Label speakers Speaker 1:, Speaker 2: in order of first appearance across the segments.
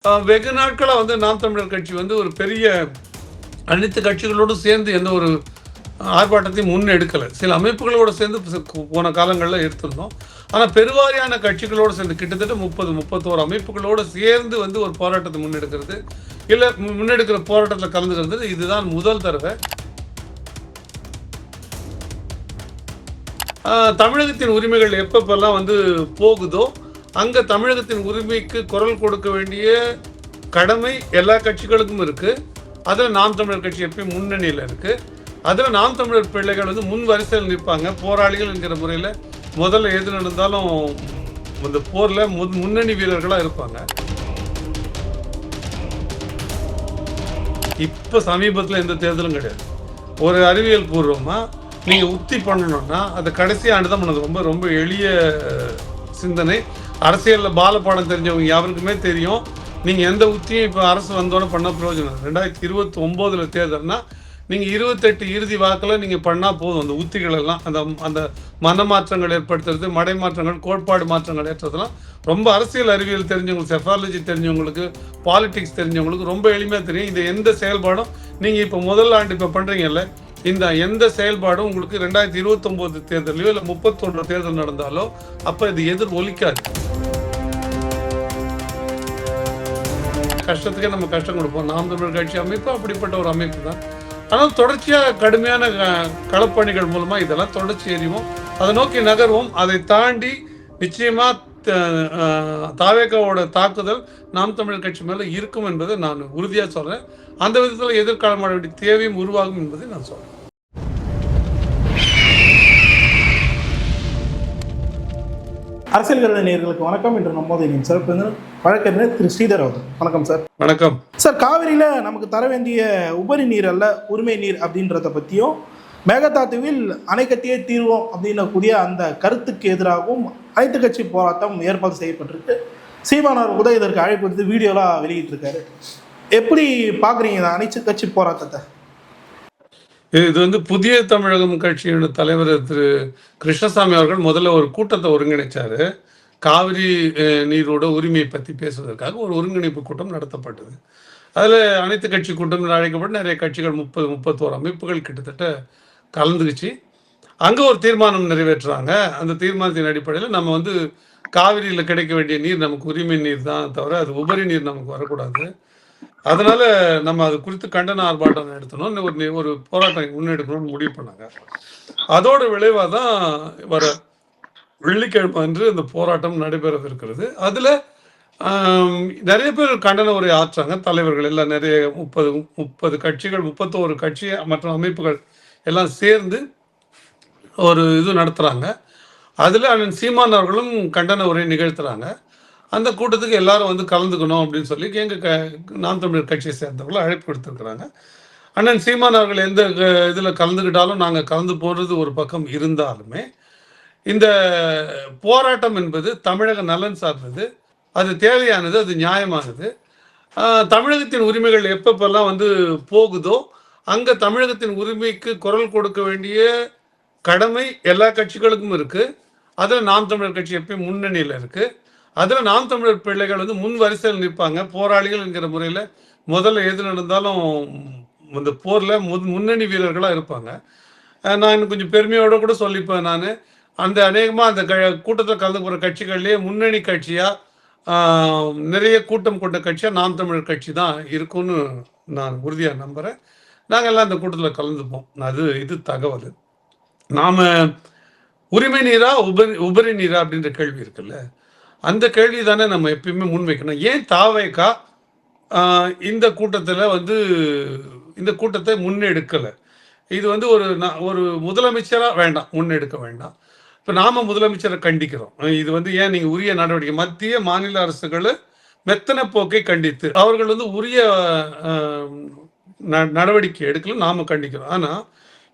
Speaker 1: வெகு நாட்களா நாம் தமிழர் கட்சி ஒரு பெரிய அனைத்து கட்சிகளோடும் சேர்ந்து எந்த ஒரு ஆர்ப்பாட்டத்தையும் முன்னெடுக்கலை. சில அமைப்புகளோடு சேர்ந்து போன காலங்களில் எடுத்திருந்தோம். ஆனால் பெருவாரியான கட்சிகளோடு சேர்ந்து கிட்டத்தட்ட 31 அமைப்புகளோடு சேர்ந்து ஒரு போராட்டத்தை முன்னெடுக்கிறது, இல்லை முன்னெடுக்கிற போராட்டத்தில் கலந்துக்கிறது இதுதான் முதல் தடவை. தமிழகத்தின் உரிமைகள் எப்பப்பெல்லாம் போகுதோ அங்கே தமிழகத்தின் உரிமைக்கு குரல் கொடுக்க வேண்டிய கடமை எல்லா கட்சிகளுக்கும் இருக்குது. அதில் நாம் தமிழர் கட்சி எப்பயும் முன்னணியில் இருக்குது. அதில் நாம் தமிழர் பிள்ளைகள் முன் வரிசையில் நிற்பாங்க. போராளிகள் என்கிற முறையில் முதல்ல எது நடந்தாலும் அந்த போரில் முன்னணி வீரர்களாக இருப்பாங்க. இப்போ சமீபத்தில் எந்த தேர்தலும் கிடையாது. ஒரு அறிவியல் பூர்வமாக நீங்கள் உத்தி பண்ணணும்னா அதை கடைசி ஆண்டு தான் பண்ணது. ரொம்ப ரொம்ப எளிய சிந்தனை. அரசியலில் பாலப்பாடம் தெரிஞ்சவங்க யாருக்குமே தெரியும். நீங்கள் எந்த உத்தியும் இப்போ அரசு வந்தோட பண்ண பிரயோஜனம். 2029 தேர்தல்னா நீங்கள் 28 இறுதி வாக்கில் நீங்கள் பண்ணால் போதும். அந்த உத்திகள் எல்லாம் அந்த மனமாற்றங்கள் ஏற்படுத்துறது, மடை மாற்றங்கள், கோட்பாடு மாற்றங்கள் ஏற்றதெல்லாம் ரொம்ப அரசியல் அறிவியல் தெரிஞ்சவங்களுக்கு, செஃபாலஜி தெரிஞ்சவங்களுக்கு, பாலிடிக்ஸ் தெரிஞ்சவங்களுக்கு ரொம்ப எளிமையாக தெரியும். இந்த எந்த செயல்பாடும் நீங்கள் இப்போ முதல் ஆண்டு இப்போ பண்ணுறீங்கல்ல, இந்த எந்த செயல்பாடும் உங்களுக்கு 2029 தேர்தலையோ இல்லை 31 தேர்தல் நடந்தாலோ அப்போ இது எதிர் ஒலிக்காது. கஷ்டத்துக்கே நம்ம கஷ்டம் கொடுப்போம். நாம் தமிழர் கட்சி அமைப்பு அப்படிப்பட்ட ஒரு அமைப்பு தான். ஆனால் தொடர்ச்சியாக கடுமையான களப்பணிகள் மூலமாக இதெல்லாம் தொடர்ச்சி எறிவோம், அதை நோக்கி நகர்வோம். அதை தாண்டி நிச்சயமாக தாவேகாவோட தாக்குதல் நாம் தமிழர் கட்சி மேலே இருக்கும் என்பதை நான் உறுதியாக சொல்கிறேன். அந்த விதத்தில் எதிர்காலமான வேண்டிய தேவையும் உருவாகும் என்பதை நான் சொல்கிறேன்.
Speaker 2: அரசியல் நேயர்களுக்கு வணக்கம். இன்று நம்மோது சிறப்பு வழக்கறிஞர் திரு ஸ்ரீதர் அவர்கள். வணக்கம் சார்.
Speaker 1: வணக்கம்
Speaker 2: சார். காவிரியில் நமக்கு தர வேண்டிய உபரி நீர் அல்ல உரிமை நீர் அப்படின்றத பற்றியும், மேகதாதுவில் அணை கட்டியே தீர்வோம் அப்படின்னக்கூடிய அந்த கருத்துக்கு எதிராகவும் அனைத்து கட்சி போராட்டம் ஏற்பாடு செய்யப்பட்டிருக்கு. சீமானவர் கூட இதற்கு அழைப்பு எடுத்து வீடியோலாம் வெளியிட்டிருக்காரு. எப்படி பார்க்குறீங்க இந்த அனைத்து கட்சி போராட்டத்தை?
Speaker 1: இது புதிய தமிழகம் கட்சியோட தலைவர் திரு கிருஷ்ணசாமி அவர்கள் முதல்ல ஒரு கூட்டத்தை ஒருங்கிணைச்சார். காவிரி நீரோட உரிமையை பற்றி பேசுவதற்காக ஒரு ஒருங்கிணைப்பு கூட்டம் நடத்தப்பட்டது. அதில் அனைத்து கட்சி கூட்டம் அழைக்கப்பட்டு நிறைய கட்சிகள் 31 அமைப்புகள் கிட்டத்தட்ட கலந்துக்குச்சு. அங்கே ஒரு தீர்மானம் நிறைவேற்றுறாங்க. அந்த தீர்மானத்தின் அடிப்படையில் நம்ம காவிரியில் கிடைக்க வேண்டிய நீர் நமக்கு உரிமை நீர் தான் தவிர அது உபரி நீர் நமக்கு வரக்கூடாது. அதனால நம்ம அது குறித்து கண்டன ஆர்ப்பாட்டம் நடத்தணும், ஒரு போராட்டம் முன்னெடுக்கணும்னு முடிவு பண்ணாங்க. அதோட விளைவாக தான் வர வெள்ளிக்கிழமை அன்று இந்த போராட்டம் நடைபெறவிருக்கிறது. அதில் நிறைய பேர் கண்டன உரை ஆற்றாங்க. தலைவர்கள் எல்லாம் நிறைய 30 கட்சிகள், 31 கட்சி மற்றும் அமைப்புகள் எல்லாம் சேர்ந்து ஒரு இது நடத்துகிறாங்க. அதில் அண்ணன் சீமான் அவர்களும் கண்டன உரை நிகழ்த்துறாங்க. அந்த கூட்டத்துக்கு எல்லாரும் கலந்துக்கணும் அப்படின்னு சொல்லி எங்கள் நாம் தமிழர் கட்சியை சேர்ந்தவர்களும் அழைப்பு கொடுத்துருக்குறாங்க. அண்ணன் சீமான் அவர்கள் எந்த இதில் கலந்துக்கிட்டாலும் நாங்கள் கலந்து போகிறது ஒரு பக்கம் இருந்தாலுமே, இந்த போராட்டம் என்பது தமிழக நலன் சார்ந்தது, அது தேவையானது, அது நியாயமானது. தமிழகத்தின் உரிமைகள் எப்பப்பெல்லாம் போகுதோ அங்கே தமிழகத்தின் உரிமைக்கு குரல் கொடுக்க வேண்டிய கடமை எல்லா கட்சிகளுக்கும் இருக்குது. அதில் நாம் தமிழர் கட்சி எப்பயும் முன்னணியில் இருக்குது. அதில் நாம் தமிழர் பிள்ளைகள் முன் வரிசையில் நிற்பாங்க. போராளிகள் என்கிற முறையில் முதல்ல எது நடந்தாலும் அந்த போரில் முன்னணி வீரர்களாக இருப்பாங்க. நான் இன்னும் கொஞ்சம் பெருமையோடு கூட சொல்லிப்பேன். நான் அநேகமாக அந்த கூட்டத்தில் கலந்து போகிற கட்சிகள்லேயே முன்னணி கட்சியாக நிறைய கூட்டம் கொண்ட கட்சியாக நாம் தமிழர் கட்சி தான் இருக்கும்னு நான் உறுதியாக நம்புகிறேன். நாங்கள் எல்லாம் அந்த கூட்டத்தில் கலந்துப்போம். இது தகவல். நாம் உரிமை நீரா உபரி நீரா அப்படின்ற கேள்வி இருக்குல்ல, அந்த கேள்வி தானே நம்ம எப்பயுமே முன்வைக்கணும். ஏன் தாவேகா இந்த கூட்டத்தில் இந்த கூட்டத்தை முன்னெடுக்கலை? இது ஒரு முதலமைச்சராக வேண்டாம், முன்னெடுக்க வேண்டாம். இப்போ நாம் முதலமைச்சரை கண்டிக்கிறோம். இது ஏன் நீங்கள் உரிய நடவடிக்கை, மத்திய மாநில அரசுகள் மெத்தன போக்கை கண்டித்து அவர்கள் உரிய நடவடிக்கை எடுக்கல, நாம் கண்டிக்கிறோம். ஆனால்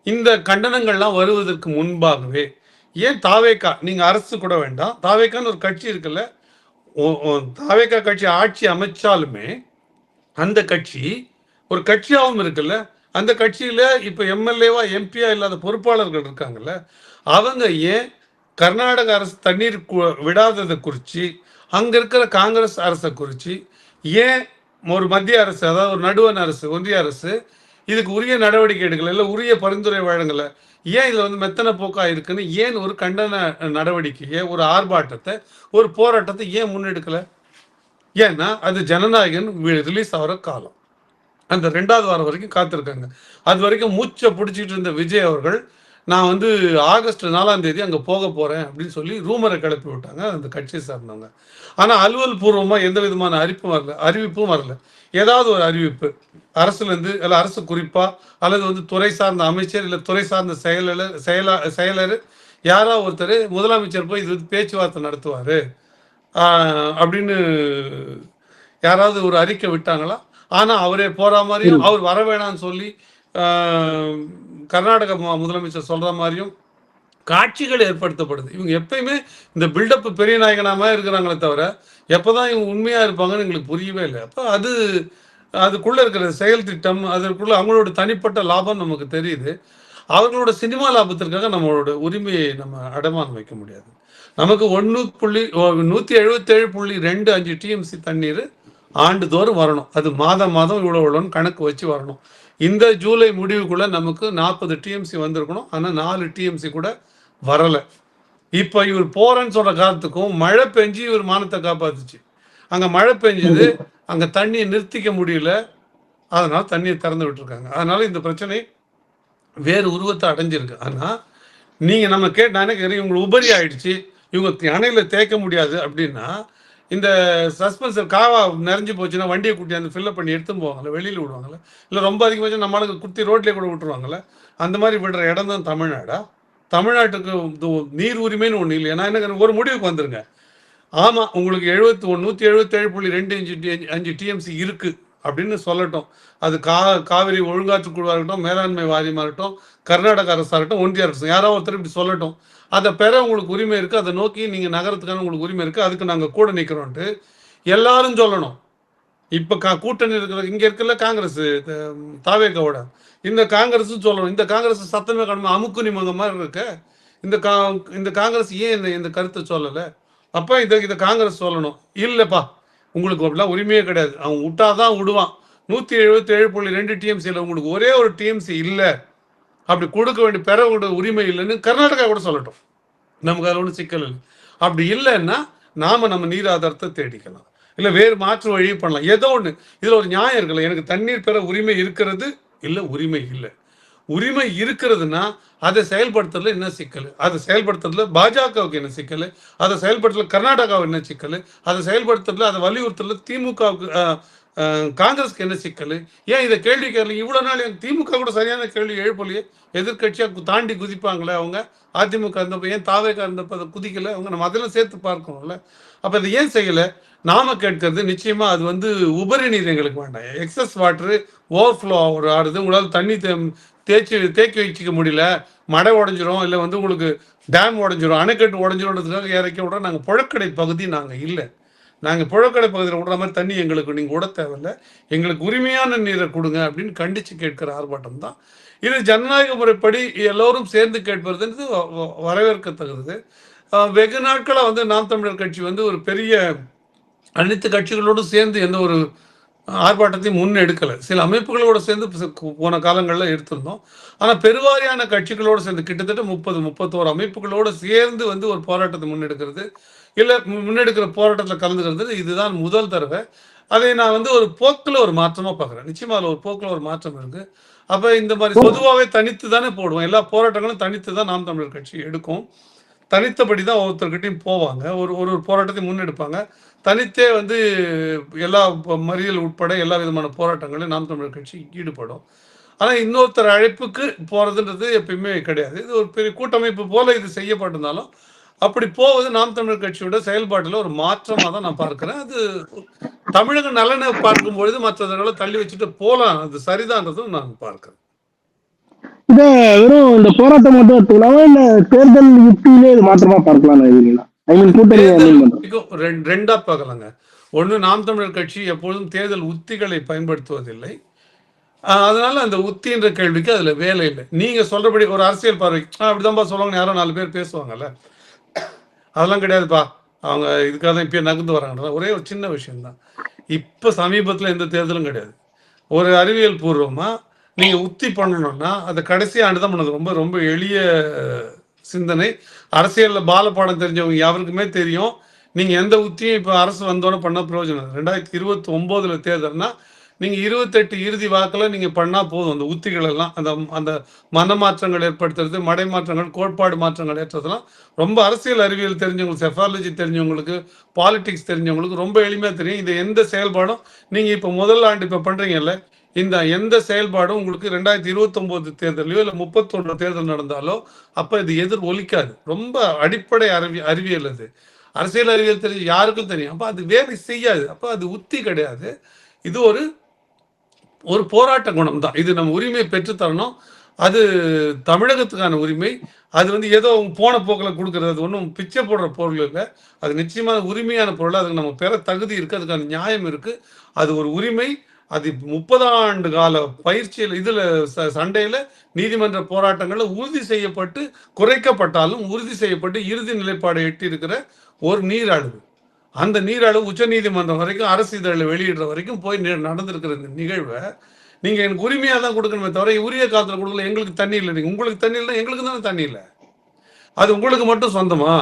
Speaker 1: இந்த கண்டனங்கள்லாம் வருவதற்கு முன்பாகவே ஏன் தாவேகா, நீங்கள் அரசு கூட வேண்டாம், தாவேகான்னு ஒரு கட்சி இருக்குல்ல, தாவேகா கட்சி ஆட்சி அமைச்சாலுமே அந்த கட்சி ஒரு கட்சியாகவும் இருக்குல்ல, அந்த கட்சியில் இப்போ எம்எல்ஏவா எம்பியா இல்லாத பொறுப்பாளர்கள் இருக்காங்கல்ல, அவங்க ஏன் கர்நாடக அரசு தண்ணீர் விடாததை குறித்து, அங்கே இருக்கிற காங்கிரஸ் அரசை குறித்து ஏன் ஒரு மத்திய அரசு, அதாவது ஒரு நடுவண் அரசு, ஒன்றிய அரசு இதுக்கு உரிய நடவடிக்கை எடுக்கல, இல்லை உரிய பரிந்துரை வழங்கலை, ஏன் இதில் வந்து மெத்தனை போக்கா இருக்குன்னு ஏன் ஒரு கண்டன நடவடிக்கையை, ஒரு ஆர்ப்பாட்டத்தை, ஒரு போராட்டத்தை ஏன் முன்னெடுக்கலை? ஏன்னா அது ஜனநாயகன் ரிலீஸ் ஆகிற காலம். அந்த 2வது வாரம் வரைக்கும் காத்திருக்காங்க. அது வரைக்கும் மூச்சை பிடிச்சிட்டு இருந்த விஜய் அவர்கள், நான் வந்து ஆகஸ்ட் 4ஆம் தேதி அங்கே போக போகிறேன் அப்படின்னு சொல்லி ரூமரை கிளப்பி விட்டாங்க அந்த கட்சியை சார்ந்தவங்க. ஆனால் அலுவல் பூர்வமாக எந்த விதமான அறிவிப்பும் வரல. ஏதாவது ஒரு அறிவிப்பு அரசுலேருந்து, இல்லை அரசு குறிப்பாக, அல்லது வந்து துறை சார்ந்த அமைச்சர், இல்லை துறை சார்ந்த செயலர் யாராவது ஒருத்தர் முதலமைச்சர் போய் இது பேச்சுவார்த்தை நடத்துவார் அப்படின்னு யாராவது ஒரு அறிக்கை விட்டாங்களா? ஆனால் அவரே போகிற மாதிரியும், அவர் வர வேணான்னு சொல்லி கர்நாடக முதலமைச்சர் சொல்கிற மாதிரியும் காட்சிகள் ஏற்படுத்தப்படுது. இவங்க எப்பயுமே இந்த பில்டப் பெரிய நாயகனாம இருக்கிறாங்களே தவிர, எப்போதான் இவங்க உண்மையாக இருப்பாங்கன்னு எங்களுக்கு புரியவே இல்லை. அப்போ அதுக்குள்ளே இருக்கிற செயல் திட்டம், அதற்குள்ள அவங்களோட தனிப்பட்ட லாபம் நமக்கு தெரியுது. அவர்களோட சினிமா லாபத்திற்காக நம்மளோட உரிமையை நம்ம அடமானம் வைக்க முடியாது. நமக்கு 177.25 டிஎம்சி தண்ணீர் ஆண்டுதோறும் வரணும். அது மாதம் இவ்வளோன்னு கணக்கு வச்சு வரணும். இந்த ஜூலை முடிவுக்குள்ள நமக்கு 40 டிஎம்சி வந்திருக்கணும். ஆனால் 4 டிஎம்சி கூட வரலை. இப்போ இவர் போறேன்னு சொல்ற காலத்துக்கும் மழை பெஞ்சு இவர் மானத்தை காப்பாத்துச்சு. அங்கே மழை பெஞ்சது, அங்கே தண்ணியை நிறுத்திக்க முடியல, அதனால தண்ணியை திறந்து விட்டுருக்காங்க. அதனால இந்த பிரச்சனை வேறு உருவத்தை அடைஞ்சிருக்கு. ஆனால் நீங்கள் நம்ம நான் என்ன கேட்குறேன், இவங்க உபரி ஆயிடுச்சு, இவங்க அணையில் தேய்க்க முடியாது அப்படின்னா, இந்த சஸ்பென்சர் காவா நிறைஞ்சு போச்சுன்னா வண்டியை கூட்டி அந்த ஃபில்லப் பண்ணி எடுத்துன்னு போவாங்கல்ல, வெளியில் விடுவாங்கல்ல, இல்லை ரொம்ப அதிகமாக நம்மளுக்கு குத்தி ரோட்லேயே கூட விட்டுருவாங்கல்ல, அந்த மாதிரி விடுற இடம் தான் தமிழ்நாடா? தமிழ்நாட்டுக்கு நீர் உரிமைன்னு ஒன்று இல்லை. நான் என்ன ஒரு முடிவுக்கு வந்துருங்க. ஆமாம், உங்களுக்கு 177.25 டிஎம்சி இருக்குது அப்படின்னு சொல்லட்டும். அது காவிரி ஒழுங்காற்று குழுவாக இருக்கட்டும், மேலாண்மை வாரியமாக இருக்கட்டும், கர்நாடக அரசாக இருக்கட்டும், ஒன்றிய அரசு, யாராவது ஒருத்தர் இப்படி சொல்லட்டும். அதை பெற உங்களுக்கு உரிமை இருக்குது, அதை நோக்கி நீங்கள் நகரத்துக்கான உங்களுக்கு உரிமை இருக்குது, அதுக்கு நாங்கள் கூட நிற்கிறோன்ட்டு எல்லாரும் சொல்லணும். இப்போ கூட்டணி இருக்கிற இங்கே இருக்கல காங்கிரஸ், தாவேக்காவோட இந்த காங்கிரஸும் சொல்லணும். இந்த காங்கிரஸ் சத்தமே காணுமா, அமுக்குனி மங்க மாதிரி இருக்க இந்த காங்கிரஸ் ஏன் இந்த கருத்தை சொல்லலை? அப்போ இதை காங்கிரஸ் சொல்லணும். இல்லைப்பா, உங்களுக்கு அப்படிலாம் உரிமையே கிடையாது, அவன் விட்டாதான் விடுவான். 177.2 டிஎம்சியில் உங்களுக்கு ஒரே ஒரு டிஎம்சி இல்லை, அப்படி கொடுக்க வேண்டிய பெற உரிமை இல்லைன்னு கர்நாடகா கூட சொல்லட்டும். நமக்கு அதில் ஒன்றும் சிக்கல் இல்லை. அப்படி இல்லைன்னா நம்ம நீர் ஆதாரத்தை தேடிக்கலாம், இல்லை வேறு மாற்று வழி பண்ணலாம். ஏதோ ஒன்று இதில் ஒரு நியாயம் இருக்குல்ல. எனக்கு தண்ணீர் பெற உரிமை இருக்கிறது, இல்லை உரிமை இல்லை. உரிமை இருக்கிறதுனா அதை செயல்படுத்துறதுல என்ன சிக்கல், அதை செயல்படுத்துறதுல பாஜகவுக்கு என்ன சிக்கல், அதை செயல்படுத்துறதுல கர்நாடகாவுக்கு என்ன சிக்கல், அதை செயல்படுத்துறதுல அதை வலியுறுத்துறதுல திமுகவுக்கு காங்கிரஸ்க்கு என்ன சிக்கல்? ஏன் இதை கேள்வி கேட்கல? இவ்வளோ நாள் திமுக கூட சரியான கேள்வி எழுப்பலையே. எதிர்கட்சியாக தாண்டி குதிப்பாங்களே அவங்க. அதிமுக இருந்தப்போ ஏன் தாவேக்கா இருந்தப்போ அதை குதிக்கலை அவங்க? நம்ம அதெல்லாம் சேர்த்து பார்க்கணும்ல. அப்போ அதை ஏன் செய்யலை? நாம கேட்கறது நிச்சயமாக அது வந்து உபரி நீர் எங்களுக்கு வேண்டாம். எக்ஸஸ் வாட்டரு ஓவர்ஃப்ளோ ஆடுது, உங்களால் தண்ணி தேக்கி வச்சுக்க முடியல, மடை உடஞ்சிரும், இல்லை வந்து உங்களுக்கு டேம் உடஞ்சிரும், அணைக்கட்டு உடஞ்சிரும்ன்றதுக்காக இறக்கி விட்ற. நாங்கள் புழக்கடை பகுதி நாங்கள் இல்லை. நாங்கள் புழக்கடை பகுதியில் விடுற மாதிரி தண்ணி எங்களுக்கு நீங்கள் விட தேவையில்லை, எங்களுக்கு உரிமையான நீரை கொடுங்க அப்படின்னு கண்டித்து கேட்குற ஆர்ப்பாட்டம் தான் இது. ஜனநாயக முறைப்படி எல்லோரும் சேர்ந்து கேட்பதுன்றது வரவேற்கத்தகுது. வெகு நாட்களாக வந்து நாம் தமிழர் கட்சி வந்து ஒரு பெரிய அனைத்து கட்சிகளோடும் சேர்ந்து எந்த ஒரு ஆர்ப்பாட்டத்தையும் முன்னெடுக்கலை. சில அமைப்புகளோடு சேர்ந்து போன காலங்களில் எடுத்திருந்தோம். ஆனால் பெருவாரியான கட்சிகளோடு சேர்ந்து கிட்டத்தட்ட 31 அமைப்புகளோடு சேர்ந்து வந்து ஒரு போராட்டத்தை முன்னெடுக்கிறது, இல்லை முன்னெடுக்கிற போராட்டத்தில் கலந்துக்கிறது இதுதான் முதல் தடவை. அதை நான் வந்து ஒரு போக்கில் ஒரு மாற்றமாக பார்க்குறேன். நிச்சயமாக அதில் ஒரு போக்கில் ஒரு மாற்றம் இருக்குது. அப்போ இந்த மாதிரி பொதுவாகவே தனித்து தானே போடுவோம். எல்லா போராட்டங்களும் தனித்து தான் நாம் தமிழர் கட்சி எடுக்கும். தனித்தபடி தான் ஒவ்வொருத்தர்கிட்டையும் போவாங்க, ஒரு போராட்டத்தையும் முன்னெடுப்பாங்க. தனித்தே வந்து எல்லா மறியல் உட்பட எல்லா விதமான போராட்டங்களையும் நாம் தமிழர் கட்சி ஈடுபடும். ஆனால் இன்னொருத்தர் அழைப்புக்கு போகிறதுன்றது எப்பயுமே கிடையாது. இது ஒரு பெரிய கூட்டமைப்பு போல இது செய்யப்பட்டிருந்தாலும் அப்படி போவது நாம் தமிழர் கட்சியோட செயல்பாட்டில் ஒரு மாற்றமாக தான் நான் பார்க்கிறேன். அது தமிழக நலனை பார்க்கும்பொழுது மற்றவர்களை தள்ளி வச்சுட்டு போகலாம், அது சரிதான்றதும் நான் பார்க்கிறேன்.
Speaker 3: இத வெறும் இந்த போராட்டம் மட்டும் எடுத்துக்கலாமா, இல்ல தேர்தல் யுக்தியிலே இது மாற்றமா பார்க்கலாம்?
Speaker 1: ரெண்டா பார்க்கலாங்க. ஒண்ணு, நாம் தமிழர் கட்சி எப்பொழுதும் தேர்தல் உத்திகளை பயன்படுத்துவதில்லை. அதனால அந்த உத்தின்ற கேள்விக்கு அதுல வேலை இல்லை. நீங்க சொல்றபடி ஒரு அரசியல் பார்வை அப்படிதான்ப்பா சொல்லுவாங்க, யாரோ 4 பேர் பேசுவாங்கல்ல, அதெல்லாம் கிடையாதுப்பா, அவங்க இதுக்காக தான் இப்பயே நகர்ந்து வராங்க. ஒரே ஒரு சின்ன விஷயம்தான். இப்போ சமீபத்தில் எந்த தேர்தலும் கிடையாது. ஒரு அறிவியல் பூர்வமாக நீங்கள் உத்தி பண்ணணும்னா அதை கடைசி ஆண்டு தான் பண்ணது. ரொம்ப ரொம்ப எளிய சிந்தனை. அரசியலில் பாலப்பாடம் தெரிஞ்சவங்க யாருக்குமே தெரியும். நீங்கள் எந்த உத்தியும் இப்போ அரசு வந்தோடனே பண்ண பிரயோஜனம். 2029 தேர்தல்னா நீங்கள் 28 இறுதி வாக்கில் நீங்கள் பண்ணால் போதும். அந்த உத்திகள் எல்லாம் அந்த அந்த மனமாற்றங்கள் ஏற்படுத்துறது, மடை மாற்றங்கள், கோட்பாடு மாற்றங்கள் ஏற்றதெல்லாம் ரொம்ப அரசியல் அறிவியல் தெரிஞ்சவங்களுக்கு, செஃபாலஜி தெரிஞ்சவங்களுக்கு, பாலிடிக்ஸ் தெரிஞ்சவங்களுக்கு ரொம்ப எளிமையாக தெரியும். இது எந்த செயல்பாடும் நீங்கள் இப்போ முதல் ஆண்டு இப்போ பண்ணுறீங்கல்ல, இந்த எந்த செயல்பாடும் உங்களுக்கு 2029 தேர்தலையோ இல்லை 31 தேர்தல் நடந்தாலோ அப்போ இது எதிர் ஒலிக்காது. ரொம்ப அடிப்படை அறிவியல் அது. அரசியல் அறிவியல் தெரிஞ்சு யாருக்கும் தெரியும். அப்போ அது வேலை செய்யாது. அப்போ அது உத்தி கிடையாது. இது ஒரு ஒரு போராட்ட குணம் தான். இது நம்ம உரிமையை பெற்றுத்தரணும். அது தமிழகத்துக்கான உரிமை. அது ஏதோ போன போக்கில் கொடுக்கறது, அது ஒன்றும் பிச்சை போடுற பொருள் இல்லை. அது நிச்சயமான உரிமையான பொருள். அதுக்கு நம்ம பெற தகுதி இருக்குது, அதுக்கான நியாயம் இருக்குது. அது ஒரு உரிமை. அது 30 ஆண்டு கால பயிற்சியில் இதில் சண்டையில் நீதிமன்ற போராட்டங்களில் உறுதி செய்யப்பட்டு, குறைக்கப்பட்டாலும் உறுதி செய்யப்பட்டு இறுதி நிலைப்பாடை எட்டி இருக்கிற ஒரு நீர் அளவு. அந்த நீர் அளவு உச்ச நீதிமன்றம் வரைக்கும் அரசு இதழில் வெளியிடுற வரைக்கும் போய் நடந்திருக்கிற இந்த நிகழ்வை நீங்கள் எனக்கு உரிமையாக தான் கொடுக்கணுமே தவிர உரிய காலத்தில் கொடுக்கல. எங்களுக்கு தண்ணி இல்லை, நீங்கள் உங்களுக்கு தண்ணி இல்லை, எங்களுக்கு தானே தண்ணி இல்லை. அது உங்களுக்கு மட்டும் சொந்தமா?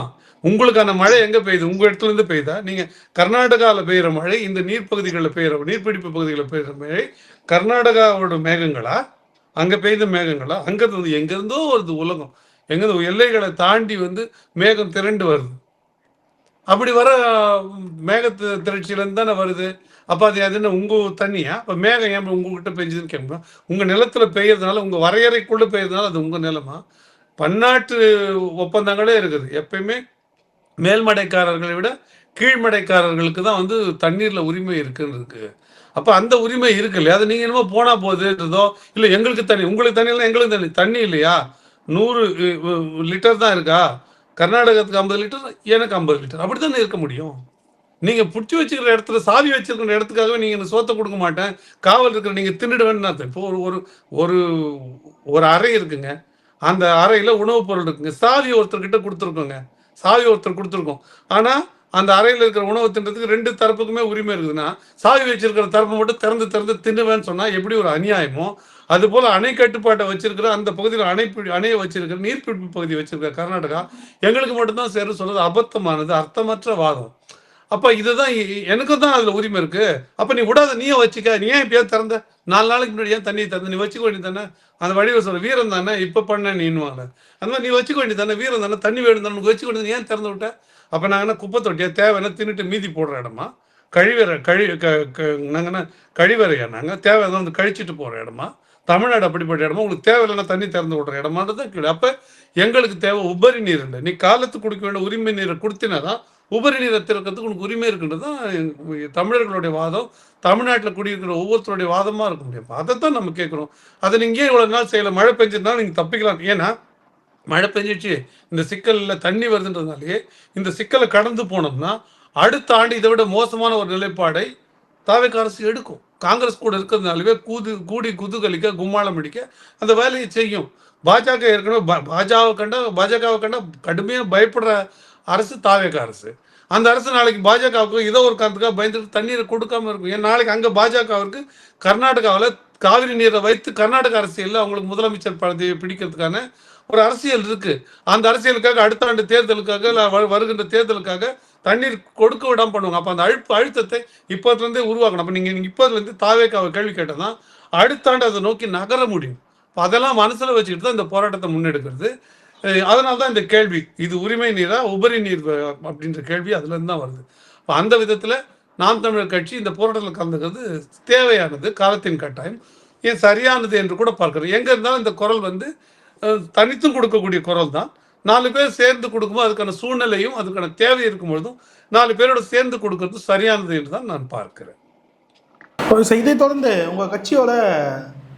Speaker 1: உங்களுக்கான மழை எங்கே பெய்யுது? உங்கள் இடத்துலேருந்து பெய்யுதா? நீங்கள் கர்நாடகாவில் பெய்கிற மழை, இந்த நீர்ப்பகுதிகளில் பெய்கிற நீர்பிடிப்பு பகுதிகளில் பெய்கிற மழை கர்நாடகாவோட மேகங்களா? அங்கே பெய்த மேகங்களா? அங்கே எங்கேருந்தோ வருது உலகம். எங்கேருந்து எல்லைகளை தாண்டி மேகம் திரண்டு வருது. அப்படி வர மேகத்து திரட்சியிலேருந்து தானே வருது. அப்போ அது என்ன உங்கள் தண்ணியா? அப்போ மேகம் ஏன் உங்ககிட்ட பெஞ்சதுன்னு கேட்கணும். உங்கள் நிலத்தில் பெய்யறதுனால, உங்கள் வரையறைக்குள்ளே பெய்யறதுனால அது உங்கள் நிலமா? பன்னாட்டு ஒப்பந்தங்களே இருக்குது. எப்பயுமே மேல்மடைக்காரர்களை விட கீழ்மடைக்காரர்களுக்கு தான் தண்ணீரில் உரிமை இருக்குன்னு இருக்கு. அப்போ அந்த உரிமை இருக்கு இல்லையா? அது நீங்கள் என்னமோ போனால் போகுதுன்றதோ இல்லை எங்களுக்கு தண்ணி, உங்களுக்கு தண்ணி இல்லை, எங்களுக்கு தண்ணி. தண்ணி இல்லையா? 100 லிட்டர் தான் இருக்கா? கர்நாடகத்துக்கு 50 லிட்டர், எனக்கு 50 லிட்டர். அப்படி தானே இருக்க முடியும். நீங்கள் பிடிச்சி வச்சுக்கிற இடத்துல, சாவி வச்சுருக்கிற இடத்துக்காகவே நீங்கள் எனக்கு சோத்தை கொடுக்க மாட்டேன், காவல் இருக்கிற நீங்கள் தின்னுடுவேன்னு அர்த்தம். இப்போ ஒரு ஒரு ஒரு அறை இருக்குங்க. அந்த அறையில் உணவுப் பொருள் இருக்குங்க. சாவி ஒருத்தர்கிட்ட கொடுத்துருக்கோங்க. சாவி ஒருத்தர் கொடுத்துருக்கோம். ஆனால் அந்த அறையில் இருக்கிற உணவு தின்றதுக்கு 2 தரப்புக்குமே உரிமை இருக்குதுன்னா, சாவி வச்சிருக்கிற தரப்பு மட்டும் திறந்து தின்னுவேன்னு சொன்னால் எப்படி ஒரு அநியாயமோ, அதுபோல் அணை கட்டுப்பாட்டை வச்சிருக்கிற அந்த பகுதியில் அணையை வச்சிருக்கிற நீர்பிடிப்பு பகுதி வச்சிருக்கிற கர்நாடகா எங்களுக்கு மட்டும்தான் சேரும் சொல்றது அபத்தமானது, அர்த்தமற்ற வாதம். அப்போ இதுதான் எனக்கும் தான் அதில் உரிமை இருக்கு. அப்போ நீ விடாத, நீயே வச்சுக்க. நீ ஏன் இப்போயே திறந்த? 4 நாளைக்கு முன்னாடி ஏன் தண்ணி திறந்த? நீ வச்சுக்க வேண்டியது தானே. அந்த வடிவ சொல்ல வீரம் தானே இப்போ பண்ண நீன்னுவாங்க. அந்த மாதிரி நீ வச்சுக்க வேண்டியது தானே, வீரம் தானே, தண்ணி வேணும் தானே, வச்சுக்க வேண்டியது ஏன் திறந்து விட்ட? அப்போ நாங்கள் என்ன குப்பை தொட்டியா? தேவைன்னா தின்னுட்டு மீதி போடுற இடமா? நாங்கள் கழிவறையா? நாங்கள் தேவை கழிச்சிட்டு போகிற இடமா? தமிழ்நாடு அப்படிப்பட்ட இடமா? உங்களுக்கு தேவையில்லைன்னா தண்ணி திறந்து விடுற இடமானதான் கேள்வி. அப்போ எங்களுக்கு தேவை உபரி நீர் இல்லை. நீ காலத்துக்கு கொடுக்க வேண்டிய உரிமை நீரை கொடுத்தினாதான் உபரி நீரை திறக்கிறதுக்கு உனக்கு உரிமை இருக்குன்றது தான் தமிழர்களுடைய வாதம். தமிழ்நாட்டில் குடியிருக்கிற ஒவ்வொருத்தருடைய வாதமாக இருக்க முடியும். அதைத்தான் நம்ம கேட்குறோம். அதை நீங்கள் இவ்வளோ நாள் செய்யலை. மழை பெஞ்சதுனால நீங்கள் தப்பிக்கலாம். ஏன்னா மழை பெஞ்சிச்சு, இந்த சிக்கலில் தண்ணி வருதுன்றதுனாலே இந்த சிக்கலை கடந்து போனோம்னா அடுத்த ஆண்டு இதை விட மோசமான ஒரு நிலைப்பாடை தாவேக்கா அரசு எடுக்கும். காங்கிரஸ் கூட இருக்கிறதுனாலவே கூடி குதூகலிக்க, கும்மாளம் அடிக்க அந்த வேலையை செய்யும். பாஜக ஏற்கனவே பாஜகவை கண்டா கடுமையாக பயப்படுற அரசு தாவேக்கா அரசு. அந்த அரசு நாளைக்கு பாஜகவுக்கு ஏதோ ஒரு காரணத்துக்காக பயந்துட்டு தண்ணீரை கொடுக்காம இருக்கும். ஏன் நாளைக்கு அங்கே பாஜகவிற்கு கர்நாடகாவில் காவிரி நீரை வைத்து கர்நாடக அரசியலில் அவங்களுக்கு முதலமைச்சர் பதவியை பிடிக்கிறதுக்கான ஒரு அரசியல் இருக்கு. அந்த அரசியலுக்காக அடுத்த ஆண்டு தேர்தலுக்காக வருகின்ற தேர்தலுக்காக தண்ணீர் கொடுக்க விடாம பண்ணுவாங்க. அப்போ அந்த அழுத்தத்தை இப்போதுலேருந்தே உருவாக்கணும். அப்போ நீங்கள் இப்போதுலேருந்து தாவேக்காவை கேள்வி கேட்டால் தான் அடுத்த ஆண்டு அதை நோக்கி நகர முடியும். அதெல்லாம் மனசில் வச்சுக்கிட்டு தான் இந்த போராட்டத்தை முன்னெடுக்கிறது. அதனால தான் இந்த கேள்வி, இது உரிமை நீரா உபரி நீர் அப்படின்ற கேள்வி அதுலேருந்து தான் வருது. இப்போ அந்த விதத்தில் நாம் தமிழர் கட்சி இந்த போராட்டத்தில் கலந்துக்கிறது தேவையானது, காலத்தின் கட்டாயம், ஏன் சரியானது என்று கூட பார்க்குறோம். எங்கே இருந்தாலும் இந்த குரல் தனித்தும் கொடுக்கக்கூடிய குரல் தான். 4 பேர் சேர்ந்து கொடுக்கும்போது அதுக்கான சூழ்நிலையும் அதுக்கான தேவை இருக்கும் பொழுதும் 4 பேரோட சேர்ந்து கொடுக்கறது சரியானது என்று தான் நான் பார்க்கிறேன்.
Speaker 2: இதை தொடர்ந்து உங்கள் கட்சியோட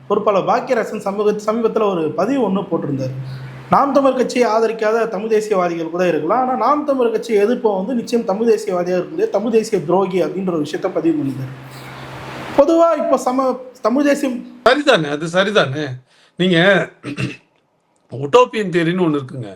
Speaker 2: பொறுப்பாளர் பாக்கியராஜன் சமீபத்தில் ஒரு பதிவு ஒன்று போட்டிருந்தார். நாம் தமிழர் கட்சியை ஆதரிக்காத தமிழ் தேசியவாதிகள் கூட இருக்கலாம், ஆனால் நாம் தமிழர் கட்சியை எதிர்ப்போம் நிச்சயம் தமிழ் தேசியவாதியாக இருக்குது, தமிழ் தேசிய துரோகி அப்படின்ற ஒரு விஷயத்த பதிவு பண்ணியிருந்தார். பொதுவாக இப்போ தமிழ் தேசியம்
Speaker 1: சரிதானே, அது சரிதானே. நீங்கள் உட்டோப்பியன் தேரின்னு ஒன்று இருக்குங்க.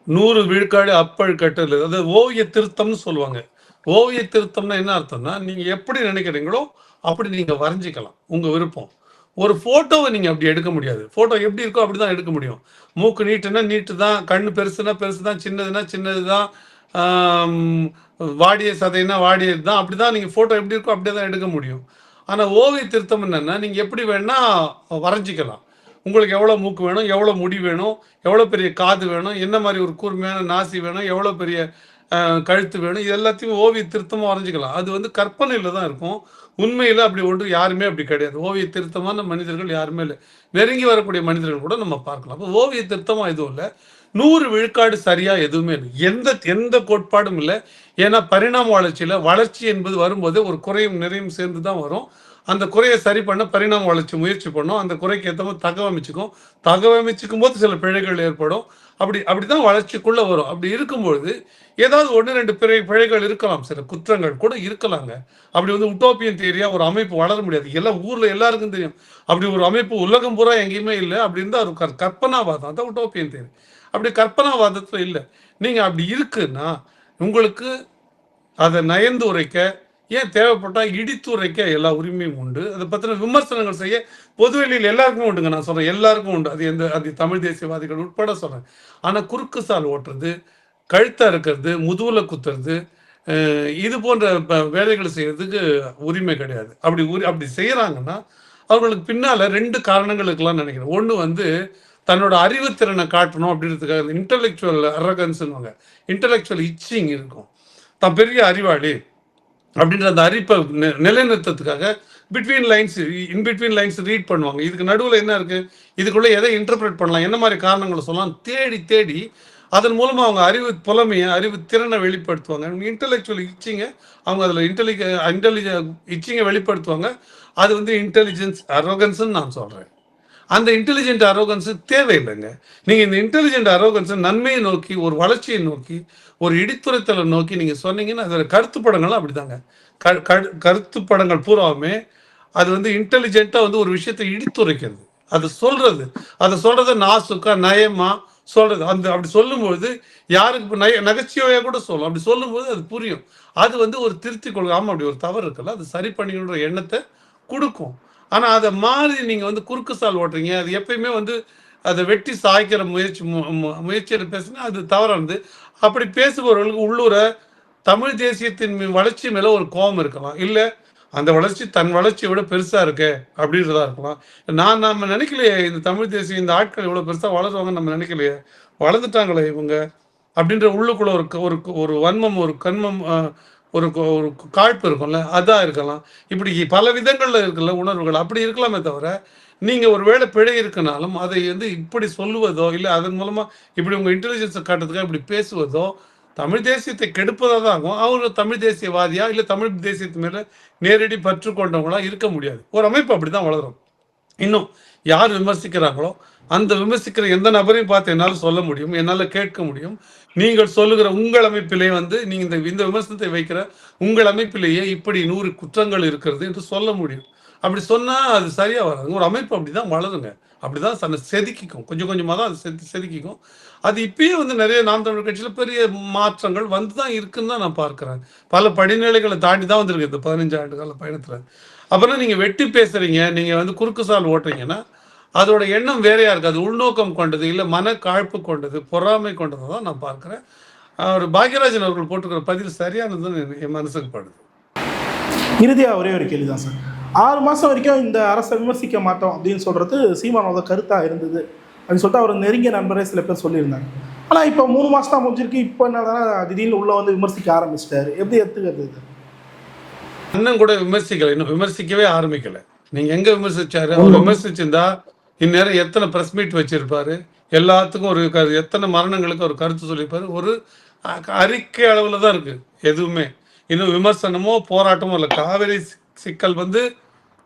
Speaker 1: 100 விழுக்காடு அப்பல் கட்டல், அதாவது ஓவிய திருத்தம்னு சொல்லுவாங்க. ஓவிய திருத்தம்னா என்ன அர்த்தம்னா, நீங்க எப்படி நினைக்கிறீங்களோ அப்படி நீங்க வரைஞ்சிக்கலாம். உங்க விருப்பம். ஒரு ஃபோட்டோவ நீங்க அப்படி எடுக்க முடியாது. ஃபோட்டோ எப்படி இருக்கோ அப்படிதான் எடுக்க முடியும். மூக்கு நீட்டுனா நீட்டு தான், கண்ணு பெருசுனா பெருசு தான், சின்னதுனா சின்னது தான், ஆம் வாடிய சதைனா வாடியது தான். அப்படிதான் நீங்க ஃபோட்டோ எப்படி இருக்கோ அப்படியே தான் எடுக்க முடியும். ஆனா ஓவிய திருத்தம் என்னன்னா, நீங்க எப்படி வேணா வரைஞ்சிக்கலாம். உங்களுக்கு எவ்வளோ மூக்கு வேணும், எவ்வளோ முடி வேணும், எவ்வளோ பெரிய காது வேணும், என்ன மாரி ஒரு கூர்மையான நாசி வேணும், எவ்வளோ பெரிய கழுத்து வேணும், இது எல்லாத்தையும் ஓவிய திருத்தமா வரைஞ்சிக்கலாம். அது வந்து கற்பனையில தான் இருக்கும். உண்மையில அப்படி ஒன்று யாருமே அப்படி கிடையாது. ஓவிய திருத்தமான மனிதர்கள் யாருமே இல்ல. நெருங்கி வரக்கூடிய மனிதர்கள் கூட நம்ம பார்க்கலாம். அப்போ ஓவிய திருத்தமா எதுவும் இல்ல. 100 விழுக்காடு சரியா எதுவுமே இல்ல. எந்த எந்த கோட்பாடும் இல்ல. ஏன்னா பரிணாம வளர்ச்சியில வளர்ச்சி என்பது வரும்போது ஒரு குறையும் நிறையும் சேர்ந்து தான் வரும். அந்த குறைய சரி பண்ண பரிணாம வளர்ச்சி முயற்சி பண்ணும். அந்த குறைக்கு ஏத்த மாரி தகவமைச்சுக்கும். தகவமைச்சுக்கும்போது சில பிழைகள் ஏற்படும். அப்படிதான் வளர்ச்சிக்குள்ள வரும். அப்படி இருக்கும்பொழுது, ஏதாவது 1, 2 பிழைகள் இருக்கலாம். சில குற்றங்கள் கூட இருக்கலாங்க. அப்படி வந்து உட்டோப்பியன் தியரியா ஒரு அமைப்பு வளர முடியாது. எல்லாம் ஊர்ல எல்லாருக்கும் தெரியும். அப்படி ஒரு அமைப்பு உலகம் பூரா எங்கேயுமே இல்ல. அப்படி இருந்தா ஒரு கற்பனாவாதம். அதான் உட்டோப்பியன் தியரி. அப்படி கற்பனாவாதத்துல இல்ல. நீங்க அப்படி இருக்குன்னா, உங்களுக்கு அத நயந்து உரைக்க, ஏன் தேவைப்பட்டா இடித்து உரைக்க எல்லா உரிமையும் உண்டு. அத பத்தின விமர்சனங்கள் செய்ய பொதுவெளியில் எல்லாருக்குமே உண்டுங்க. நான் சொல்றேன் எல்லாருக்கும் உண்டு. அது தமிழ் தேசியவாதிகள் உட்பட சொல்றேன். ஆனா குறுக்கு சால் ஓட்டுறது, கழுத்த அறுக்கிறது, முதுகுல குத்துறது, இது போன்ற வேலைகள் செய்யறதுக்கு உரிமை கிடையாது. அப்படி செய்யறாங்கன்னா, அவர்களுக்கு பின்னால 2 காரணங்கள் இருக்கலாம்னு நினைக்கிறேன். ஒண்ணு வந்து தன்னோட அறிவுத்திறனை காட்டணும் அப்படின்றதுக்காக இன்டலெக்சுவல் அரகன்ஸ்ன்னுவாங்க. இன்டலெக்சுவல் இச்சிங் இருக்கும். தான் பெரிய அறிவாளி அப்படின்ற அந்த அறிப்பை நிலைநிறுத்தத்துக்காக இன் பிட்வீன் லைன்ஸ் ரீட் பண்ணுவாங்க. இதுக்கு நடுவில் என்ன இருக்கு, இதுக்குள்ள எதை இன்டர்பிரேட் பண்ணலாம், என்ன மாதிரி காரணங்களை சொல்லலாம் தேடி தேடி அதன் மூலமா அவங்க அறிவு புலமையை அறிவு திறனை வெளிப்படுத்துவாங்க. இன்டெலெக்சுவல் இச்சிங்க அவங்க அதில் இச்சிங்கை வெளிப்படுத்துவாங்க. அது வந்து இன்டெலிஜென்ஸ் அரோகன்ஸ்ன்னு நான் சொல்றேன். அந்த இன்டெலிஜென்ட் அரோகன்ஸ் தேவையில்லைங்க. நீங்க இந்த இன்டெலிஜென்ட் அரோகன்ஸ் நன்மையை நோக்கி, ஒரு வளர்ச்சியை நோக்கி, ஒரு இடித்துரைத்தலை நோக்கி நீங்க சொன்னீங்கன்னா அதோட கருத்து படங்களும் அப்படிதாங்க. கருத்து படங்கள் பூராவுமே அது வந்து இன்டெலிஜென்ட்டா வந்து ஒரு விஷயத்தை இடித்துரைக்கிறது. அது சொல்றது, அதை சொல்றத நாசுக்கா நயமா சொல்றது. அப்படி சொல்லும்போது யாருக்கு நகைச்சுவையா கூட சொல்லும். அப்படி சொல்லும்போது அது புரியும். அது வந்து ஒரு திருத்தி கொள்கை. ஆமா அப்படி ஒரு தவறு இருக்குல்ல, அது சரி பண்ணிக்கணுன்ற எண்ணத்தை கொடுக்கும். ஆனா அதை மாறி நீங்க வந்து குறுக்கு சால் ஓட்டுறீங்க. அது எப்பயுமே வந்து அதை வெட்டி சாய்க்கிற முயற்சியில பேசுனா அது தவறானது. அப்படி பேசுபவர்களுக்கு உள்ளூர தமிழ் தேசியத்தின் வளர்ச்சி மேல ஒரு கோபம் இருக்கலாம். இல்ல அந்த வளர்ச்சி தன் வளர்ச்சியை விட பெருசா இருக்கு அப்படின்றதா இருக்கலாம். நம்ம நினைக்கலையே இந்த தமிழ் தேசியம் இந்த ஆட்கள் இவ்வளவு பெருசா வளருவாங்கன்னு நம்ம நினைக்கலையே, வளர்ந்துட்டாங்களே இவங்க அப்படின்ற உள்ளுக்குள்ள ஒரு ஒரு ஒரு வன்மம், ஒரு கண்மம், ஒரு ஒரு காழ்ப்பு இருக்கும்ல, அதான் இருக்கலாம். இப்படி பல விதங்கள்ல இருக்குல்ல உணர்வுகள், அப்படி இருக்கலாமே தவிர நீங்க ஒரு வேளை பிழை இருக்குனாலும் அதை வந்து இப்படி சொல்லுவதோ இல்லை அதன் மூலமா இப்படி உங்க இன்டெலிஜென்ஸை காட்டுறதுக்காக இப்படி பேசுவதோ தமிழ் தேசியத்தை கெடுப்பதாக தான் ஆகும். அவங்க தமிழ் தேசியவாதியா இல்லை தமிழ் தேசியத்து மேல நேரடி பற்று கொண்டவங்களா இருக்க முடியாது. ஒரு அமைப்பு அப்படிதான் வளரும். இன்னும் யார் விமர்சிக்கிறாங்களோ அந்த விமர்சிக்கிற எந்த நபரையும் பார்த்து என்னால் சொல்ல முடியும், என்னால் கேட்க முடியும். நீங்கள் சொல்லுகிற உங்கள் அமைப்பிலே வந்து நீங்க இந்த விமர்சனத்தை வைக்கிற உங்கள் அமைப்பிலேயே இப்படி 100 குற்றங்கள் இருக்கிறது என்று சொல்ல முடியும். அப்படி சொன்னா அது சரியா வராது. ஒரு அமைப்பு அப்படிதான் வளருங்க. அப்படிதான் தன்னை செதுக்கிக்கும். கொஞ்சம் கொஞ்சமா தான் அது செதுக்கிக்கும். அது இப்பயே வந்து நிறைய நாம் தமிழர் கட்சியில பெரிய மாற்றங்கள் வந்து தான் இருக்குன்னு தான் நான் பார்க்கிறேன். பல படிநிலைகளை தாண்டி தான் வந்திருக்கு இந்த 15 ஆண்டு கால பயணத்துல. அப்புறம் நீங்க வெட்டி பேசுறீங்க, நீங்க வந்து குறுக்கு சால் ஓட்டுறீங்கன்னா அதோட எண்ணம் வேறையா இருக்கு. அது உள்நோக்கம் கொண்டது, இல்ல மன காழ்ப்பு கொண்டது, பொறாமை கொண்டதை தான் நான் பார்க்கிறேன். அவர் பாக்யராஜன் அவர்கள் போட்டுக்கிற பதில் சரியானதுன்னு என் மனசுக்கு படுது.
Speaker 2: இறுதியாக ஒரே ஒரு கேள்வி தான் சார். 6 மாதம் வரைக்கும் இந்த அரசை விமர்சிக்க மாட்டோம் அப்படின்னு சொல்கிறது சீமானோட கருத்தாக இருந்தது அப்படின்னு சொல்லிட்டு அவர் நெருங்கிய நண்பரே சில பேர் சொல்லியிருந்தாங்க. ஆனால் இப்போ 3 மாதம் தான் முடிஞ்சிருக்கு. இப்போ என்னன்னா திடீர்னு உள்ள வந்து விமர்சிக்க ஆரம்பிச்சிட்டாரு. எப்படி எடுத்துக்கிறது இது?
Speaker 1: இன்னும் கூட விமர்சிக்கல, இன்னும் விமர்சிக்கவே ஆரம்பிக்கல. நீங்க எங்க விமர்சிச்சாரு? அவர் விமர்சிச்சிருந்தா இந்நேரம் எத்தனை பிரஸ் மீட் வச்சிருப்பாரு, எல்லாத்துக்கும் ஒரு எத்தனை மரணங்களுக்கு ஒரு கருத்து சொல்லியிருப்பாரு. ஒரு அறிக்கை அளவுல தான் இருக்கு எதுவுமே. இன்னும் விமர்சனமோ போராட்டமோ இல்லை. காவிரி சிக்கல் வந்து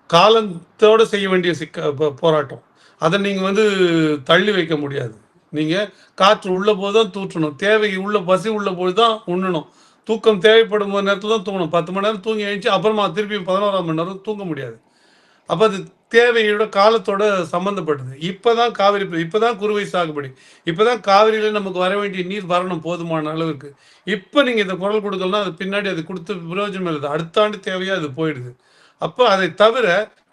Speaker 1: காலத்தோடு செய்ய வேண்டிய போராட்டம். அதை நீங்க வந்து தள்ளி வைக்க முடியாது. நீங்க காற்று உள்ள போதுதான் தூற்றணும், தேவை உள்ள பசி உள்ள போதுதான் உண்ணணும், தூக்கம் தேவைப்படும் நேரத்துல தான் தூங்கணும். 10 மணி நேரம் தூங்கி எழுந்துச்சு அப்புறமா திருப்பி 11ஆம் மணி நேரம் தூங்க முடியாது. அப்போ அது தேவையோட காலத்தோட சம்பந்தப்பட்டது. இப்பதான் காவிரி, இப்பதான் குறுவை சாகுபடி, இப்பதான் காவிரியில நமக்கு வர வேண்டிய நீர் வரணும் போதுமான அளவுக்கு. இப்ப நீங்க இந்த குரல் கொடுக்கலன்னா அது பின்னாடி அது கொடுத்து பிரயோஜனம் இல்லை. அடுத்த ஆண்டு தேவையா அது போயிடுது. அப்ப அதை தவிர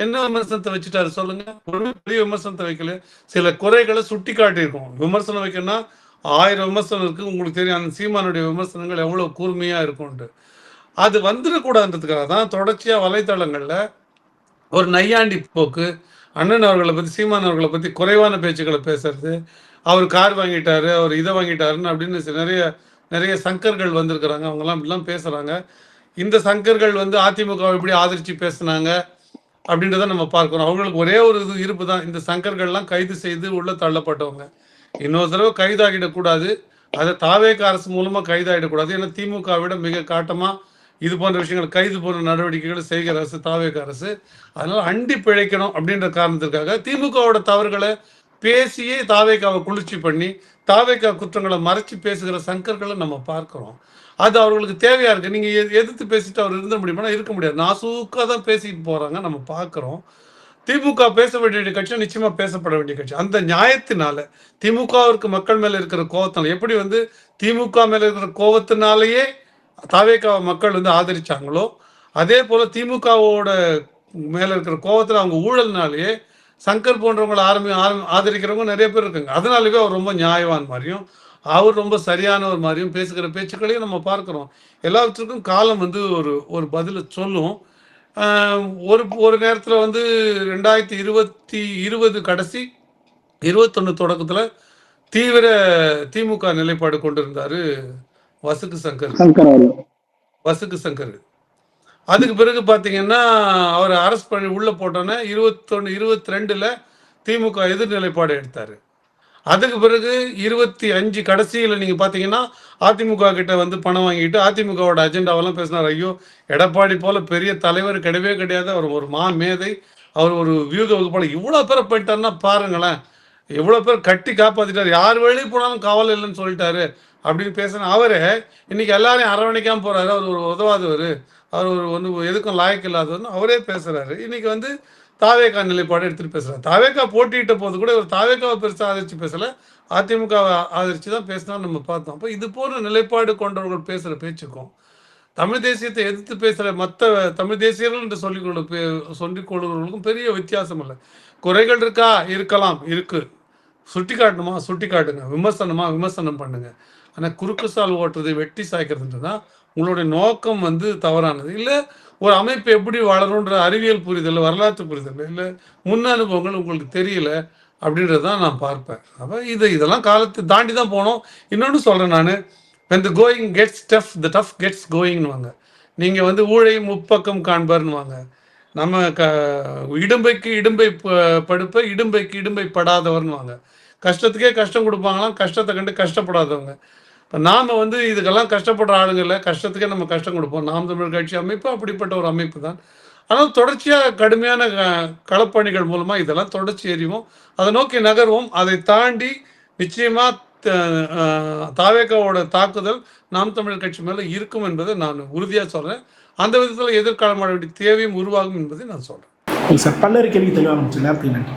Speaker 1: என்ன விமர்சனத்தை வச்சுட்டாரு சொல்லுங்க? ஒரு பெரிய விமர்சனத்தை வைக்கல. சில குறைகளை சுட்டி காட்டியிருக்கோம். விமர்சனம் வைக்கணும்னா 1000 விமர்சனம் இருக்கு. உங்களுக்கு தெரியும் அந்த சீமானுடைய விமர்சனங்கள் எவ்வளவு கூர்மையா இருக்கும்ட்டு. அது வந்துடக்கூடாதுன்றதுக்காக தான் தொடர்ச்சியா வலைத்தளங்கள்ல ஒரு நையாண்டி போக்கு, அண்ணன் அவர்களை பத்தி, சீமான் அவர்களை பத்தி குறைவான பேச்சுக்களை பேசுறது, அவர் கார் வாங்கிட்டாரு, அவர் இதை வாங்கிட்டாருன்னு அப்படின்னு நிறைய நிறைய சங்கர்கள் வந்திருக்கிறாங்க. அவங்கெல்லாம் இப்படிலாம் பேசுறாங்க. இந்த சங்கர்கள் வந்து அதிமுக எப்படி ஆதரிச்சு பேசுனாங்க அப்படின்றத நம்ம பார்க்கிறோம். அவங்களுக்கு ஒரே ஒரு இது இருப்பு தான், இந்த சங்கர்கள்லாம் கைது செய்து உள்ள தள்ளப்பட்டவங்க. இன்னொரு தடவை கைதாகிடக்கூடாது, அதை தாவேக அரசு மூலமா கைதாகிடக்கூடாது. ஏன்னா திமுக விட மிக காட்டமா இது போன்ற விஷயங்கள் கைது போன்ற நடவடிக்கைகளை செய்கிற அரசு தாவேக அரசு. அதனால அண்டி பிழைக்கணும் அப்படின்ற காரணத்திற்காக திமுகவோட தவறுகளை பேசியே தாவேகாவை குளிர்ச்சி பண்ணி தாவேகா குற்றங்களை மறைச்சு பேசுகிற சங்கர்களை நம்ம பார்க்கிறோம். அது அவர்களுக்கு தேவையா இருக்கு. நீங்க எதிர்த்து பேசிட்டு அவர் இருந்த முடியுமா? இருக்க முடியாது. நாசூக்கா தான் பேசிட்டு போறாங்க, நம்ம பார்க்கிறோம். திமுக பேச வேண்டிய கட்சி நிச்சயமா பேசப்பட வேண்டிய கட்சி. அந்த நியாயத்தினால திமுகவிற்கு மக்கள் மேல இருக்கிற கோவத்தினால, எப்படி வந்து திமுக மேல இருக்கிற கோவத்தினாலேயே தாவேகா மக்கள் வந்து ஆதரிச்சாங்களோ, அதே போல திமுகவோட மேல இருக்கிற கோவத்துல அவங்க ஊழல்னாலேயே சங்கர் போன்றவங்களை ஆதரிக்கிறவங்க நிறைய பேர் இருக்காங்க. அதனாலவே அவர் ரொம்ப நியாயவான் மாதிரியும், அவர் ரொம்ப சரியானவர் மாதிரியும் பேசுகிற பேச்சுக்களையும் நம்ம பார்க்கிறோம். எல்லாவற்றுக்கும் காலம் வந்து ஒரு ஒரு பதில சொல்லும். ஒரு ஒரு நேரத்துல வந்து 2020 கடைசி 21 தொடக்கத்துல தீவிர திமுக நிலைப்பாடு கொண்டிருந்தாரு வசுக்கு சங்கர். வசுக்கு சங்கர் அதுக்கு பிறகு பாத்தீங்கன்னா அவர் அரெஸ்ட் பண்ணி உள்ள போட்டோன்னே 21 22ல திமுக எதிர்நிலைப்பாடு எடுத்தாரு. அதுக்கு பிறகு 25 கடைசியில் நீங்க பாத்தீங்கன்னா அதிமுக கிட்ட வந்து பணம் வாங்கிட்டு அதிமுகவோட அஜெண்டாவெல்லாம் பேசினார். ஐயோ, எடப்பாடி போல பெரிய தலைவர் கிடையவே கிடையாது, அவர் ஒரு மேதை, அவர் ஒரு வியூக வகுப்பாளர், இவ்வளவு பேரை போயிட்டாருன்னா பாருங்களேன், எவ்வளவு பேர் கட்டி காப்பாத்திட்டாரு, யார் வெளியே போனாலும் கவலை இல்லைன்னு சொல்லிட்டாரு அப்படின்னு பேசின அவரு இன்னைக்கு எல்லாரையும் அரவணைக்காம போறாரு. அவர் ஒரு உதவாதவர், அவர் ஒரு ஒன்று எதுக்கும் லாயக்கு இல்லாதவர்னு அவரே பேசுறாரு. இன்னைக்கு வந்து தாவேகா நிலைப்பாடு எடுத்துட்டு பேசுறாரு. தாவேகா போட்டியிட்ட போது கூட ஒரு தாவேகாவை பெருசாக ஆதரிச்சு பேசல, அதிமுகவை ஆதரிச்சு தான் பேசினா நம்ம பார்த்தோம். அப்போ இது போன்ற நிலைப்பாடு கொண்டவர்கள் பேசுற பேச்சுக்கும் தமிழ் தேசியத்தை எதிர்த்து பேசுற மற்ற தமிழ் தேசியர்கள் என்று சொல்லிக் கொள்ளுவர்களுக்கும் பெரிய வித்தியாசம் இல்லை. குறைகள் இருக்கா? இருக்கலாம், இருக்கு. சுட்டி காட்டணுமா? சுட்டி காட்டுங்க. விமர்சனமா? விமர்சனம் பண்ணுங்க. ஆனால் குறுக்கு சால் ஓட்டுறது, வெட்டி சாய்க்கிறதுன்றதான் உங்களுடைய நோக்கம் வந்து தவறானது. இல்லை ஒரு அமைப்பு எப்படி வளரும்ன்ற அறிவியல் புரிதல், வரலாற்று புரிதல், இல்லை முன் அனுபவங்கள் உங்களுக்கு தெரியல அப்படின்றது தான் நான் பார்ப்பேன். அப்போ இதெல்லாம் காலத்தை தாண்டி தான் போனோம். இன்னொன்று சொல்கிறேன் நான், when the going gets tough, the tough gets going-னுவாங்க. நீங்கள் வந்து ஊழை முப்பக்கம் காண்பார்னுவாங்க. நம்ம இடும்பைக்கு இடும்பை படுப்ப, இடும்பைக்கு இடும்பை படாதவர்னுவாங்க. கஷ்டத்துக்கே கஷ்டம் கொடுப்பாங்களாம், கஷ்டத்தை கண்டு கஷ்டப்படாதவங்க. இப்போ நாம் வந்து இதுக்கெல்லாம் கஷ்டப்படுற ஆளுங்களை கஷ்டத்துக்கே நம்ம கஷ்டம் கொடுப்போம். நாம் தமிழர் கட்சி அமைப்பு அப்படிப்பட்ட ஒரு அமைப்பு தான். ஆனால் தொடர்ச்சியாக கடுமையான களப்பணிகள் மூலமாக இதெல்லாம் தொடர்ச்சி எறிவோம், அதை நோக்கி நகர்வோம். அதை தாண்டி நிச்சயமாக தாவேகாவோட தாக்குதல் நாம் தமிழர் கட்சி மேலே இருக்கும் என்பதை நான் உறுதியாக சொல்கிறேன். அந்த விதத்தில் எதிர்காலம் வேண்டிய தேவையும் உருவாகும் என்பதை நான் சொல்கிறேன்.
Speaker 2: சார், பல்லரி கேள்வி தெளிவாக நேரத்துக்கு நன்றி.